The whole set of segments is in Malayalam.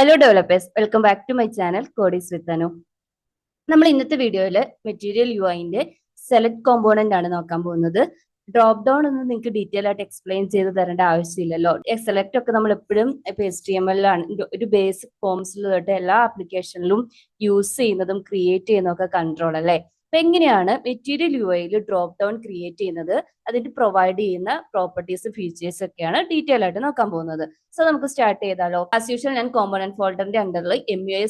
Hello developers, welcome back to my channel codies with Anu. നമ്മൾ ഇന്നത്തെ വീഡിയോയിൽ മെറ്റീരിയൽ യുഐന്റെ സെലക്ട് കോമ്പോണന്റ് ആണ് നോക്കാൻ പോകുന്നത്. ഡ്രോപ്പ് ഡൗൺ ഒന്നും നിങ്ങൾക്ക് ഡീറ്റെയിൽ ആയിട്ട് എക്സ്പ്ലെയിൻ ചെയ്ത് തരേണ്ട ആവശ്യമില്ലല്ലോ. സെലക്ട് ഒക്കെ നമ്മൾ എപ്പോഴും ഇപ്പൊ HTML ആണ് ഒരു ബേസിക് ഫോംസിൽ തൊട്ട് എല്ലാ ആപ്ലിക്കേഷനിലും യൂസ് ചെയ്യുന്നതും ക്രിയേറ്റ് ചെയ്യുന്നതൊക്കെ കൺട്രോൾ അല്ലേ. അപ്പൊ എങ്ങനെയാണ് മെറ്റീരിയൽ യുഐയിൽ ഡ്രോപ്പ് ഡൗൺ ക്രിയേറ്റ് ചെയ്യുന്നത്, അതിന്റെ പ്രൊവൈഡ് ചെയ്യുന്ന പ്രോപ്പർട്ടീസ് ഫീച്ചേഴ്സ് ഒക്കെയാണ് ഡീറ്റെയിൽ ആയിട്ട് നോക്കാൻ പോകുന്നത്. സോ നമുക്ക് സ്റ്റാർട്ട് ചെയ്താലോ. ആസ് യൂഷ്വൽ ഞാൻ കോമ്പോണന്റ് ഫോൾഡറിന്റെ അണ്ടറിൽ MUI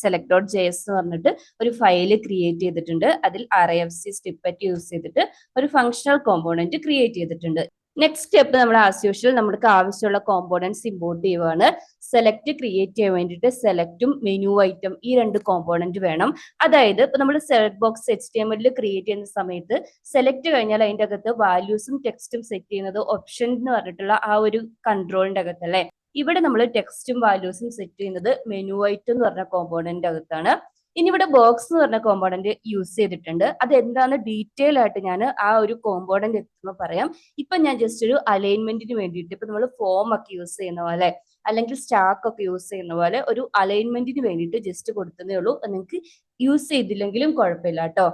select.js എന്ന് പറഞ്ഞിട്ട് ഒരു ഫയല് ക്രിയേറ്റ് ചെയ്തിട്ടുണ്ട്. അതിൽ RIFC സ്നിപ്പെറ്റ് യൂസ് ചെയ്തിട്ട് ഒരു ഫങ്ഷണൽ കോമ്പോണന്റ് ക്രിയേറ്റ് ചെയ്തിട്ടുണ്ട്. നെക്സ്റ്റ് സ്റ്റെപ്പ് നമ്മൾ ആസ് യൂഷ്വൽ നമുക്ക് ആവശ്യമുള്ള കോമ്പോണന്റ്സ് ഇമ്പോർട്ട് ചെയ്യുവാണ്. സെലക്ട് ക്രിയേറ്റ് ചെയ്യാൻ വേണ്ടിയിട്ട് സെലക്റ്റും മെനു ഐറ്റം ഈ രണ്ട് കോമ്പോണന്റ് വേണം. അതായത് ഇപ്പൊ നമ്മൾ സെലക്ട് ബോക്സ് HTML ക്രിയേറ്റ് ചെയ്യുന്ന സമയത്ത് സെലക്ട് കഴിഞ്ഞാൽ അതിന്റെ അകത്ത് വാല്യൂസും ടെക്സ്റ്റും സെറ്റ് ചെയ്യുന്നത് ഓപ്ഷൻ എന്ന് പറഞ്ഞിട്ടുള്ള ആ ഒരു കൺട്രോളിന്റെ അകത്തല്ലേ. ഇവിടെ നമ്മൾ ടെക്സ്റ്റും വാല്യൂസും സെറ്റ് ചെയ്യുന്നത് മെനു ഐറ്റം എന്ന് പറഞ്ഞ കോമ്പോണന്റ് അകത്താണ്. ഇനി ഇവിടെ ബോക്സ് എന്ന് പറഞ്ഞ കോമ്പോണന്റ് യൂസ് ചെയ്തിട്ടുണ്ട്. അത് എന്താന്ന് ഡീറ്റെയിൽ ആയിട്ട് ഞാൻ ആ ഒരു കോമ്പോണന്റ് എത്തുമ്പോൾ പറയാം. ഇപ്പൊ ഞാൻ ജസ്റ്റ് ഒരു അലൈൻമെന്റിന് വേണ്ടിയിട്ട് ഇപ്പൊ നമ്മൾ ഫോം ഒക്കെ യൂസ് ചെയ്യുന്ന പോലെ അല്ലെങ്കിൽ സ്റ്റാക്ക് ഒക്കെ യൂസ് ചെയ്യുന്ന പോലെ ഒരു അലൈൻമെന്റിന് വേണ്ടിയിട്ട് ജസ്റ്റ് കൊടുത്തതേ ഉള്ളൂ. നിങ്ങൾക്ക് യൂസ് ചെയ്തില്ലെങ്കിലും കുഴപ്പമില്ല കേട്ടോ.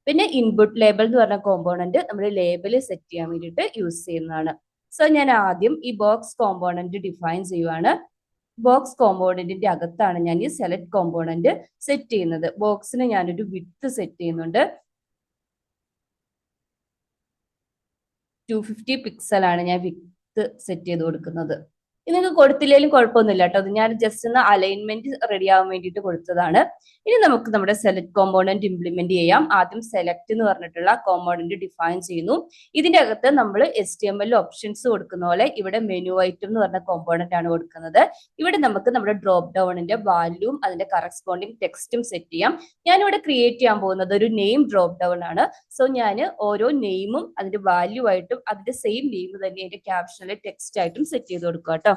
പിന്നെ ഇൻപുട്ട് ലേബൽ എന്ന് പറഞ്ഞ കോമ്പോണന്റ് നമ്മൾ ലേബൽ സെറ്റ് ചെയ്യാൻ വേണ്ടിയിട്ട് യൂസ് ചെയ്യുന്നതാണ്. സോ ഞാൻ ആദ്യം ഈ ബോക്സ് കോമ്പോണന്റ് ഡിഫൈൻ ചെയ്യുവാണ്. ബോക്സ് കോമ്പോണന്റിന്റെ അകത്താണ് ഞാൻ ഈ സെലക്ട് കോമ്പോണന്റ് സെറ്റ് ചെയ്യുന്നത്. ബോക്സിന് ഞാനൊരു വിഡ്ത്ത് സെറ്റ് ചെയ്യുന്നുണ്ട്. 250 പിക്സൽ ആണ് ഞാൻ വിഡ്ത്ത് സെറ്റ് ചെയ്ത് കൊടുക്കുന്നത്. ഇത് നിങ്ങൾക്ക് കൊടുത്തില്ലെങ്കിലും കുഴപ്പമൊന്നുമില്ല കേട്ടോ. അത് ഞാൻ ജസ്റ്റ് ഒന്ന് അലൈൻമെന്റ് റെഡി ആവാൻ വേണ്ടിയിട്ട് കൊടുത്തതാണ്. ഇനി നമുക്ക് നമ്മുടെ സെലക്ട് കോമ്പോണന്റ് ഇംപ്ലിമെന്റ് ചെയ്യാം. ആദ്യം സെലക്ട് എന്ന് പറഞ്ഞിട്ടുള്ള കോമ്പോണന്റ് ഡിഫൈൻ ചെയ്യുന്നു. ഇതിന്റെ അകത്ത് നമ്മൾ HTML ഓപ്ഷൻസ് കൊടുക്കുന്ന പോലെ ഇവിടെ മെനു ഐറ്റം എന്ന് പറഞ്ഞ കോമ്പോണന്റ് ആണ് കൊടുക്കുന്നത്. ഇവിടെ നമുക്ക് നമ്മുടെ ഡ്രോപ്പ് ഡൗണിന്റെ വാല്യൂം അതിന്റെ കറസ്പോണ്ടിങ് ടെക്സ്റ്റും സെറ്റ് ചെയ്യാം. ഞാനിവിടെ ക്രിയേറ്റ് ചെയ്യാൻ പോകുന്നത് ഒരു നെയിം ഡ്രോപ്പ് ഡൗൺ ആണ്. സോ ഞാൻ ഓരോ നെയിമും അതിന്റെ വാല്യൂ ആയിട്ടും അതിന്റെ സെയിം നെയിം തന്നെ അതിന്റെ ക്യാപ്ഷനിലെ ടെക്സ്റ്റ് ആയിട്ടും സെറ്റ് ചെയ്ത് കൊടുക്കുക കേട്ടോ.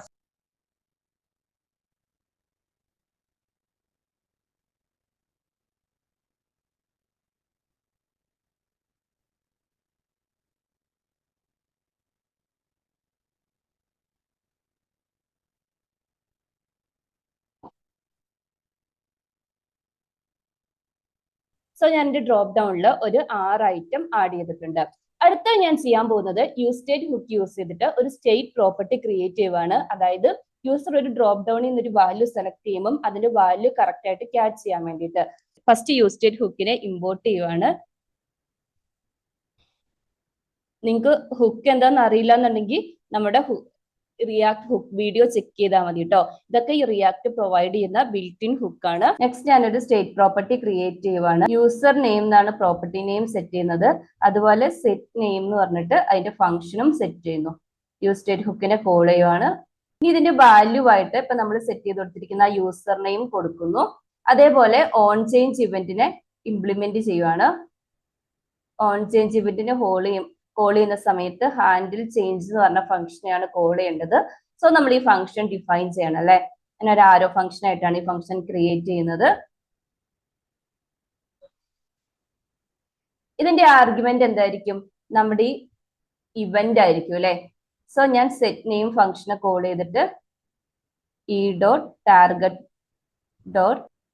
സോ ഞാൻ എന്റെ ഡ്രോപ്പ് ഡൗണിൽ ഒരു 6 ഐറ്റം ആഡ് ചെയ്തിട്ടുണ്ട്. അടുത്ത ഞാൻ ചെയ്യാൻ പോകുന്നത് യൂസ് സ്റ്റേറ്റ് ഹുക്ക് യൂസ് ചെയ്തിട്ട് ഒരു സ്റ്റേറ്റ് പ്രോപ്പർട്ടി ക്രിയേറ്റ് ചെയ്യുവാണ്. അതായത് യൂസർ ഒരു ഡ്രോപ്പ് ഡൗണിൽ നിന്ന് ഒരു വാല്യൂ സെലക്ട് ചെയ്യുമ്പോൾ അതിന്റെ വാല്യൂ കറക്റ്റ് ആയിട്ട് ക്യാച്ച് ചെയ്യാൻ വേണ്ടിയിട്ട് ഫസ്റ്റ് യൂസ് സ്റ്റേറ്റ് ഹുക്കിനെ ഇമ്പോർട്ട് ചെയ്യുവാണ്. നിങ്ങൾക്ക് ഹുക്ക് എന്താണെന്ന് അറിയില്ല എന്നുണ്ടെങ്കിൽ നമ്മുടെ റിയാക്ട് ഹുക്ക് വീഡിയോ ചെക്ക് ചെയ്താൽ മതി കേട്ടോ. ഇതൊക്കെ ഈ റിയാക്ട് പ്രൊവൈഡ് ചെയ്യുന്ന ബിൽറ്റ് ഇൻ ഹുക്ക് ആണ്. നെക്സ്റ്റ് ഞാനൊരു സ്റ്റേറ്റ് പ്രോപ്പർട്ടി ക്രിയേറ്റ് ചെയ്യുവാണ്. യൂസർ നെയിം എന്നാണ് പ്രോപ്പർട്ടി നെയിം സെറ്റ് ചെയ്യുന്നത്. അതുപോലെ സെറ്റ് നെയിം എന്ന് പറഞ്ഞിട്ട് അതിന്റെ ഫംഗ്ഷനും സെറ്റ് ചെയ്യുന്നു. യൂസ് സ്റ്റേറ്റ് ഹുക്കിനെ കോൾ ചെയ്യുവാണ്. ഇനി ഇതിന്റെ വാല്യൂ ആയിട്ട് ഇപ്പൊ നമ്മൾ സെറ്റ് ചെയ്ത് കൊടുത്തിരിക്കുന്ന യൂസർ നെയിം കൊടുക്കുന്നു. അതേപോലെ ഓൺ ചേഞ്ച് ഇവന്റിനെ ഇംപ്ലിമെന്റ് ചെയ്യുവാണ്. ഓൺ ചേഞ്ച് ഇവന്റിനെ കോൾ ചെയ്യുന്ന സമയത്ത് ഹാൻഡിൽ ചേഞ്ച് എന്ന് പറഞ്ഞ ഫംഗ്ഷനെയാണ് കോൾ ചെയ്യേണ്ടത്. സോ നമ്മൾ ഈ ഫംഗ്ഷൻ ഡിഫൈൻ ചെയ്യണം അല്ലെ. ഞാൻ ഒരു ആരോ ഫംഗ്ഷൻ ആയിട്ടാണ് ഈ ഫംഗ്ഷൻ ക്രിയേറ്റ് ചെയ്യുന്നത്. ഇതിന്റെ ആർഗ്യുമെന്റ് എന്തായിരിക്കും? നമ്മുടെ ഈ ഇവന്റ് ആയിരിക്കും അല്ലെ. സോ ഞാൻ സെറ്റ് നെയിം ഫംഗ്ഷനെ കോൾ ചെയ്തിട്ട്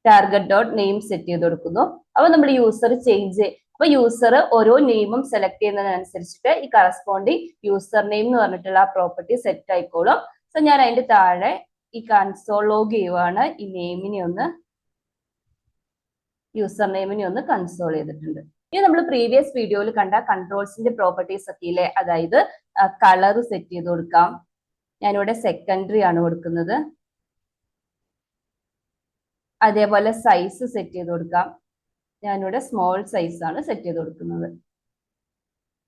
ടാർഗറ്റ് നെയിം സെറ്റ് ചെയ്ത് കൊടുക്കുന്നു. അപ്പൊ നമ്മൾ യൂസർ അപ്പൊ യൂസർ ഓരോ നെയിമും സെലക്ട് ചെയ്യുന്നതിനനുസരിച്ചിട്ട് ഈ കറസ്പോണ്ടിങ് യൂസർ നെയിം എന്ന് പറഞ്ഞിട്ടുള്ള ആ പ്രോപ്പർട്ടി സെറ്റ് ആയിക്കോളും. സോ ഞാൻ അതിന്റെ താഴെ ഈ കൺസോൾ ലോഗ് ചെയ്യുവാണ്. ഈ നെയിമിനെ ഒന്ന് യൂസർ നെയിമിനെ ഒന്ന് കൺസോൾ ചെയ്തിട്ടുണ്ട്. ഇനി നമ്മൾ പ്രീവിയസ് വീഡിയോയിൽ കണ്ട കൺട്രോൾസിന്റെ പ്രോപ്പർട്ടീസ് ഒക്കെ ഇല്ലേ, അതായത് കളർ സെറ്റ് ചെയ്ത് കൊടുക്കാം. ഞാനിവിടെ സെക്കൻഡറി ആണ് കൊടുക്കുന്നത്. അതേപോലെ സൈസ് സെറ്റ് ചെയ്ത് കൊടുക്കാം. ഞാനിവിടെ സ്മോൾ സൈസ് ആണ് സെറ്റ് ചെയ്ത് കൊടുക്കുന്നത്.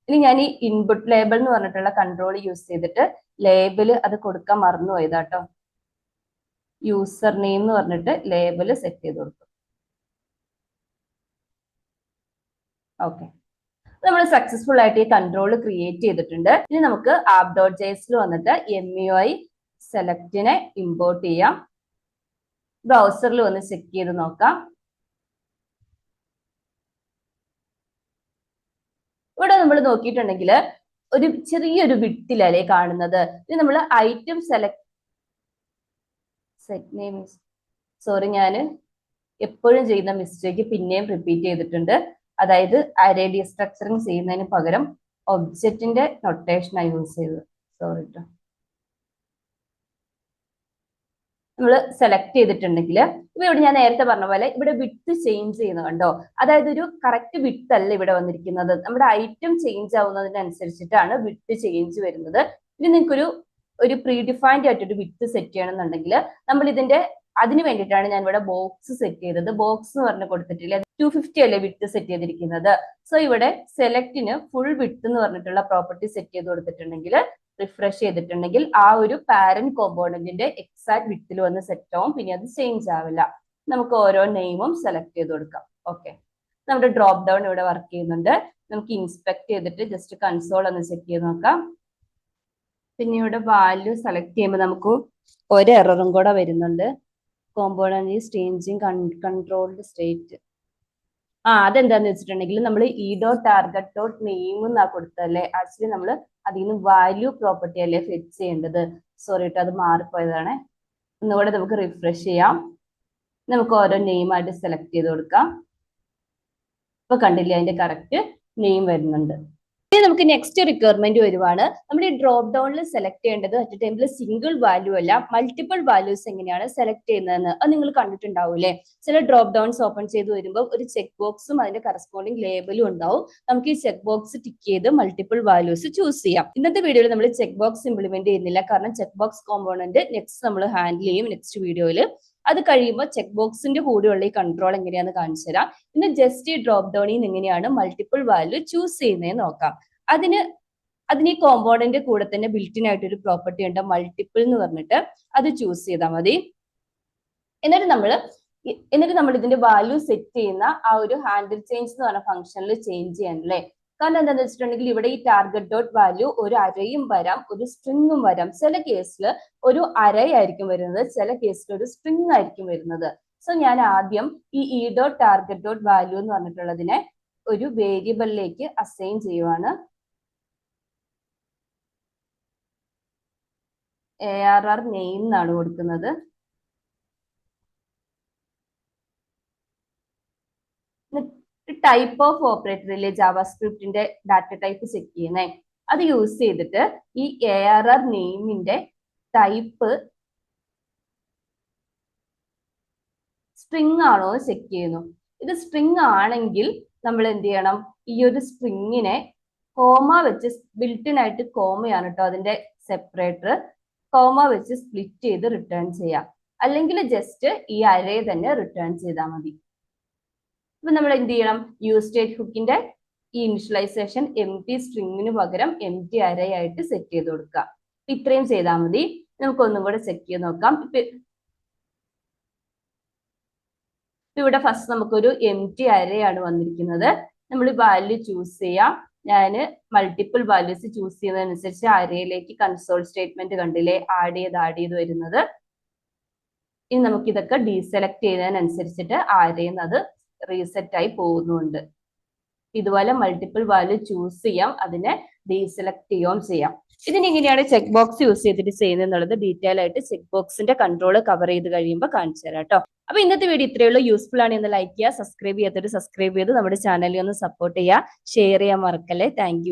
ഇനി ഞാൻ ഈ ഇൻപുട്ട് ലേബൽ എന്ന് പറഞ്ഞിട്ടുള്ള കൺട്രോൾ യൂസ് ചെയ്തിട്ട് ലേബിൾ അത് കൊടുക്കാൻ മറന്നു പോയതാട്ടോ. യൂസർ നെയിം എന്ന് പറഞ്ഞിട്ട് ലേബിൾ സെറ്റ് ചെയ്ത് കൊടുക്കും. ഓക്കെ, നമ്മൾ സക്സസ്ഫുൾ ആയിട്ട് ഈ കൺട്രോൾ ക്രിയേറ്റ് ചെയ്തിട്ടുണ്ട്. ഇനി നമുക്ക് app.jsൽ വന്നിട്ട് MUI സെലക്റ്റിനെ ഇമ്പോർട്ട് ചെയ്യാം. ബ്രൗസറിൽ വന്ന് ചെക്ക് ചെയ്ത് നോക്കാം. ഇവിടെ നമ്മൾ നോക്കിയിട്ടുണ്ടെങ്കിൽ ഒരു ചെറിയൊരു വിട്ടിലല്ലേ കാണുന്നത്. ഇത് നമ്മൾ ഐറ്റം സെറ്റ് നെയിം സോറി, ഞാൻ എപ്പോഴും ചെയ്യുന്ന മിസ്റ്റേക്ക് പിന്നെയും റിപ്പീറ്റ് ചെയ്തിട്ടുണ്ട്. അതായത് അറേ ഡീസ്ട്രക്ചറിങ് ചെയ്യുന്നതിന് പകരം ഒബ്ജക്റ്റിന്റെ നൊട്ടേഷനായി യൂസ് ചെയ്തത്. സോറി കേട്ടോ. നമ്മൾ സെലക്ട് ചെയ്തിട്ടുണ്ടെങ്കിൽ ഇവിടെ ഞാൻ നേരത്തെ പറഞ്ഞ പോലെ ഇവിടെ വിഡ്ത്ത് ചേഞ്ച് ചെയ്യുന്നത് കണ്ടോ. അതായത് ഒരു കറക്റ്റ് വിഡ്ത്ത് അല്ല ഇവിടെ വന്നിരിക്കുന്നത്. നമ്മുടെ ഐറ്റം ചേഞ്ച് ആവുന്നതിനനുസരിച്ചിട്ടാണ് വിഡ്ത്ത് ചേഞ്ച് വരുന്നത്. ഇനി നിങ്ങൾക്കൊരു പ്രീ ഡിഫൈൻഡ് ആയിട്ടൊരു വിഡ്ത്ത് സെറ്റ് ചെയ്യണമെന്നുണ്ടെങ്കിൽ നമ്മൾ ഇതിന്റെ അതിന് വേണ്ടിയിട്ടാണ് ഞാൻ ഇവിടെ ബോക്സ് സെറ്റ് ചെയ്തത്. ബോക്സ് എന്ന് പറഞ്ഞ് കൊടുത്തിട്ടില്ല, 250 അല്ലേ വിഡ്ത്ത് സെറ്റ് ചെയ്തിരിക്കുന്നത്. സോ ഇവിടെ സെലക്ടിന് ഫുൾ വിഡ്ത്ത് എന്ന് പറഞ്ഞിട്ടുള്ള പ്രോപ്പർട്ടി സെറ്റ് ചെയ്ത് കൊടുത്തിട്ടുണ്ടെങ്കിൽ, റിഫ്രഷ് ചെയ്തിട്ടുണ്ടെങ്കിൽ ആ ഒരു പാരന്റ് കോമ്പോണന്റിന്റെ എക്സാക്ട് വിഡ്ത്തിൽ വന്ന് സെറ്റ് ആവും. പിന്നെ അത് ചേഞ്ച് ആവില്ല. നമുക്ക് ഓരോ നെയിമും സെലക്ട് ചെയ്ത് കൊടുക്കാം. ഓക്കെ, നമ്മുടെ ഡ്രോപ്പ് ഡൗൺ ഇവിടെ വർക്ക് ചെയ്യുന്നുണ്ട്. നമുക്ക് ഇൻസ്പെക്ട് ചെയ്തിട്ട് ജസ്റ്റ് കൺസോൾ ഒന്ന് ചെക്ക് ചെയ്ത് നോക്കാം. പിന്നെ ഇവിടെ വാല്യൂ സെലക്ട് ചെയ്യുമ്പോൾ നമുക്ക് ഒരു എററും കൂടെ വരുന്നുണ്ട്. Component is changing controlled state. അതെന്താന്ന് വെച്ചിട്ടുണ്ടെങ്കിൽ നമ്മൾ e.target.name എന്നാ കൊടുത്തല്ലേ. ആക്ച്വലി നമ്മൾ അതിൽ നിന്ന് വാല്യൂ പ്രോപ്പർട്ടി അല്ലേ ഫെച്ച് ചെയ്യേണ്ടത്. സോറി കേട്ടോ, അത് മാറിപ്പോയതാണ്. ഒന്നുകൂടെ നമുക്ക് റിഫ്രഷ് ചെയ്യാം. നമുക്ക് ഓരോ നെയിം ആയിട്ട് സെലക്ട് ചെയ്ത് കൊടുക്കാം. ഇപ്പൊ കണ്ടില്ലേ, അതിന്റെ കറക്റ്റ് നെയിം വരുന്നുണ്ട്. ഇനി നമുക്ക് നെക്സ്റ്റ് റിക്വയർമെന്റ് വരുവാണ്. നമ്മൾ ഈ ഡ്രോപ്പ് ഡൗണിൽ സെലക്ട് ചെയ്യേണ്ടത് അറ്റ് എ ടൈമിൽ സിംഗിൾ വാല്യൂ അല്ല, മൾട്ടിപ്പിൾ വാല്യൂസ് എങ്ങനെയാണ് സെലക്ട് ചെയ്യുന്നതെന്ന് അത് നിങ്ങൾ കണ്ടിട്ടുണ്ടാവൂലേ. ചില ഡ്രോപ്പ് ഡൗൺസ് ഓപ്പൺ ചെയ്ത് വരുമ്പോൾ ഒരു ചെക്ക് ബോക്സും അതിന്റെ കറസ്പോണ്ടിങ് ലേബലും ഉണ്ടാവും. നമുക്ക് ഈ ചെക്ക് ബോക്സ് ടിക്ക് ചെയ്ത് മൾട്ടിപ്പിൾ വാല്യൂസ് ചൂസ് ചെയ്യാം. ഇന്നത്തെ വീഡിയോയിൽ നമ്മൾ ചെക്ക് ബോക്സ് ഇംപ്ലിമെന്റ് ചെയ്യുന്നില്ല, കാരണം ചെക്ക് ബോക്സ് കോമ്പോണന്റ് നെക്സ്റ്റ് നമ്മൾ ഹാൻഡിൽ ചെയ്യും നെക്സ്റ്റ് വീഡിയോയിൽ. അത് കഴിയുമ്പോൾ ചെക്ക് ബോക്സിന്റെ കൂടെയുള്ള ഈ കൺട്രോൾ എങ്ങനെയാണെന്ന് കാണിച്ചു തരാം. ഇന്ന് ജസ്റ്റ് ഈ ഡ്രോപ്പ് ഡൗണിൽ നിന്ന് എങ്ങനെയാണ് മൾട്ടിപ്പിൾ വാല്യൂ ചൂസ് ചെയ്യുന്നതെന്ന് നോക്കാം. അതിന് ഈ കോമ്പോണന്റ് കൂടെ തന്നെ ബിൽറ്റിൻ ആയിട്ട് ഒരു പ്രോപ്പർട്ടി ഉണ്ട്, മൾട്ടിപ്പിൾ എന്ന് പറഞ്ഞിട്ട്. അത് ചൂസ് ചെയ്താൽ മതി. എന്നിട്ട് നമ്മൾ ഇതിന്റെ വാല്യൂ സെറ്റ് ചെയ്യുന്ന ആ ഒരു ഹാൻഡിൽ ചേഞ്ച് എന്ന് പറഞ്ഞ ഫംഗ്ഷനിൽ ചേഞ്ച് ചെയ്യാനല്ലേ. കാരണം എന്താണെന്ന് വെച്ചിട്ടുണ്ടെങ്കിൽ ഇവിടെ ഈ ടാർഗറ്റ് ഡോട്ട് വാല്യൂ ഒരു അരയും വരാം, ഒരു സ്ട്രിങ്ങും വരാം. ചില കേസിൽ ഒരു അരയായിരിക്കും വരുന്നത്, ചില കേസിൽ ഒരു സ്ട്രിങ് ആയിരിക്കും വരുന്നത്. സോ ഞാൻ ആദ്യം ഈ e.target.value എന്ന് പറഞ്ഞിട്ടുള്ളതിനെ ഒരു വേരിയബിളിലേക്ക് അസൈൻ ചെയ്യുവാണ്. ARR നെയിം എന്നാണ് കൊടുക്കുന്നത്. ടൈപ്പ് ഓഫ് ഓപ്പറേറ്റർ ഇല്ലേ, ജാവാസ്ക്രിപ്റ്റിന്റെ ഡാറ്റ ടൈപ്പ് ചെക്ക് ചെയ്യുന്നേ, അത് യൂസ് ചെയ്തിട്ട് ഈ ARR നെയിമിന്റെ ടൈപ്പ് സ്ട്രിങ് ആണോ ചെക്ക് ചെയ്യുന്നു. ഇത് സ്ട്രിങ് ആണെങ്കിൽ നമ്മൾ എന്ത് ചെയ്യണം, ഈ ഒരു സ്ട്രിങ്ങിനെ കോമ വെച്ച്, ബിൽറ്റിൻ ആയിട്ട് കോമയാണ് കേട്ടോ അതിന്റെ സെപ്പറേറ്റർ, കോമ വെച്ച് സ്പ്ലിറ്റ് ചെയ്ത് റിട്ടേൺ ചെയ്യാം. അല്ലെങ്കിൽ ജസ്റ്റ് ഈ അരേ തന്നെ റിട്ടേൺ ചെയ്താൽ മതി. ഇപ്പൊ നമ്മൾ എന്ത് ചെയ്യണം, യൂസ് സ്റ്റേറ്റ് ഹുക്കിന്റെ ഈ ഇനിഷ്യലൈസേഷൻ എംപ്റ്റി സ്ട്രിങ്ങിന് പകരം എംപ്റ്റി അരേ ആയിട്ട് സെറ്റ് ചെയ്ത് കൊടുക്കുക. ഇത്രയും ചെയ്താൽ മതി. നമുക്ക് ഒന്നും കൂടെ ചെക്ക് ചെയ്ത് നോക്കാം. ഇവിടെ ഫസ്റ്റ് നമുക്കൊരു എംപ്റ്റി അരേ ആണ് വന്നിരിക്കുന്നത്. നമ്മൾ വാല്യൂ ചൂസ് ചെയ്യാം. ഞാൻ മൾട്ടിപ്പിൾ വാല്യൂസ് ചൂസ് ചെയ്യുന്നതനുസരിച്ച് അരയിലേക്ക് കൺസോൾ സ്റ്റേറ്റ്മെന്റ് കണ്ടില്ലേ, ആഡ് ചെയ്ത് വരുന്നത്. ഇനി നമുക്ക് ഇതൊക്കെ ഡീസെലക്ട് ചെയ്യുന്നതിനനുസരിച്ചിട്ട് അരയിൽ അത് റീസെറ്റ് ആയി പോകുന്നുണ്ട്. ഇതുപോലെ മൾട്ടിപ്പിൾ വാല്യൂ ചൂസ് ചെയ്യാം, അതിനെ ഡീസെലക്ട് ചെയ്യുകയും ചെയ്യാം. ഇതിനെങ്ങനെയാണ് ചെക്ക് ബോക്സ് യൂസ് ചെയ്തിട്ട് ചെയ്യുന്നത് എന്നുള്ളത് ഡീറ്റെയിൽ ആയിട്ട് ചെക്ക് ബോക്സിന്റെ കൺട്രോൾ കവർ ചെയ്ത് കഴിയുമ്പോൾ കാണിച്ചു തരാം കേട്ടോ. അപ്പൊ ഇന്നത്തെ വീഡിയോ ഇത്രയേ ഉള്ളൂ. യൂസ്ഫുൾ ആണ് എന്ന് ലൈക്ക് ചെയ്യുക, സബ്സ്ക്രൈബ് ചെയ്യാത്തവർ സബ്സ്ക്രൈബ് ചെയ്ത് നമ്മുടെ ചാനലിൽ ഒന്ന് സപ്പോർട്ട് ചെയ്യുക, ഷെയർ ചെയ്യാൻ മറക്കല്ലേ. താങ്ക്